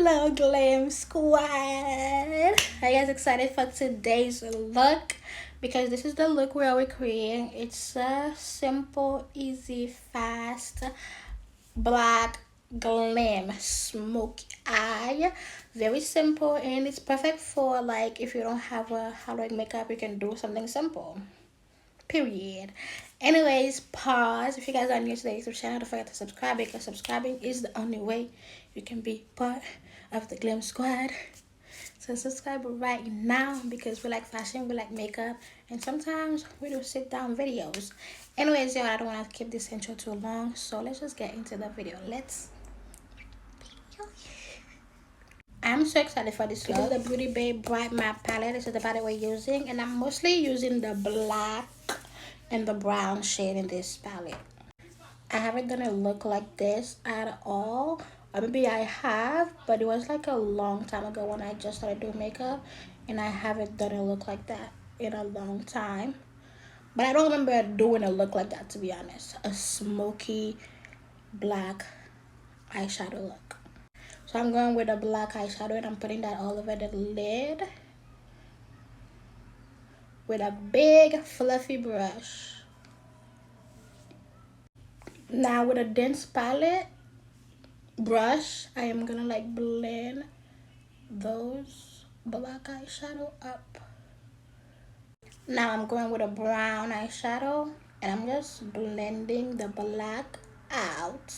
Hello glam squad, are you guys excited for today's look? Because this is the look we're creating. It's a simple, easy, fast black glam smoky eye. Very simple, and it's perfect for like if you don't have a Halloween makeup, you can do something simple, period. Anyways, pause. If you guys are new to the YouTube channel, don't forget to subscribe, because subscribing is the only way you can be part of the glam squad. So subscribe right now, because we like fashion, we like makeup, and sometimes we do sit down videos. Anyways, y'all, I don't want to keep this intro too long, so let's just get into the video. I'm so excited for this look. The Beauty Bay Bright Matte Palette. This is the palette we're using, and I'm mostly using the black and the brown shade in this palette. I haven't done a look like this at all, or maybe I have, but it was like a long time ago when I just started doing makeup, and I haven't done a look like that in a long time. But I don't remember doing a look like that, to be honest. A smoky black eyeshadow look. So I'm going with a black eyeshadow, and I'm putting that all over the lid with a big fluffy brush. Now with a dense palette brush, I am gonna like blend those black eyeshadow up. Now I'm going with a brown eyeshadow, and I'm just blending the black out.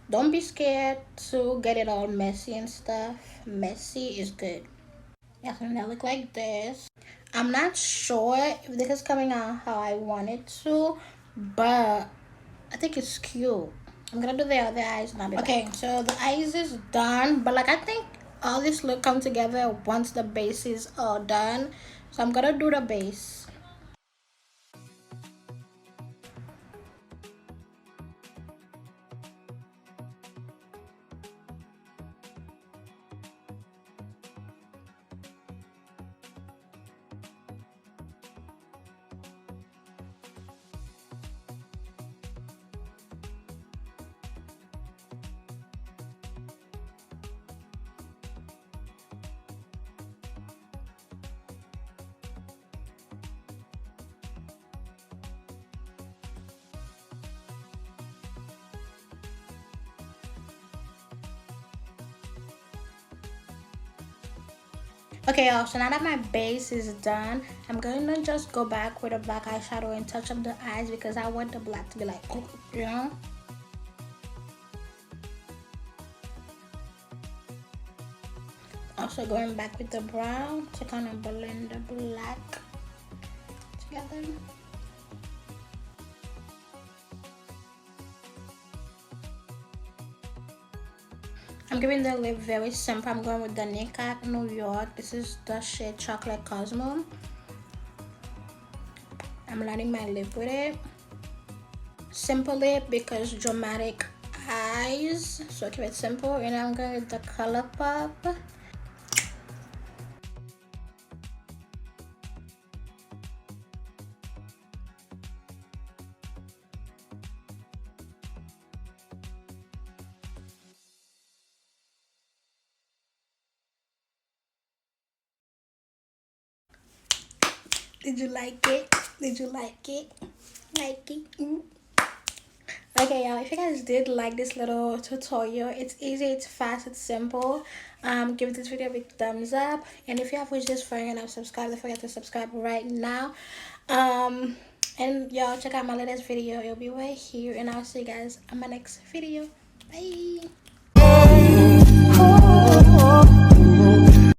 Don't be scared to get it all messy and stuff. Messy is good. Yeah, so now look like this. I'm not sure if this is coming out how I want it to, but I think it's cute. I'm gonna do the other eyes now. Okay, so the eyes is done, but like I think all this look come together once the base is all done. So I'm gonna do the base. Okay, y'all, so now that my base is done, I'm gonna just go back with a black eyeshadow and touch up the eyes, because I want the black to be like, you know. Also going back with the brown to kind of blend the black together. I'm giving the lip very simple. I'm going with the Nickat New York. This is the shade Chocolate Cosmo. I'm lining my lip with it. Simple lip because dramatic eyes. So keep it simple. And I'm going with the Color Pop. Did you like it? Did you like it? Like it? Okay, y'all, if you guys did like this little tutorial, it's easy, it's fast, it's simple. Give this video a big thumbs up, and if you have wishes for you and have subscribed, don't forget to subscribe right now. And y'all check out my latest video. It'll be right here, and I'll see you guys on my next video.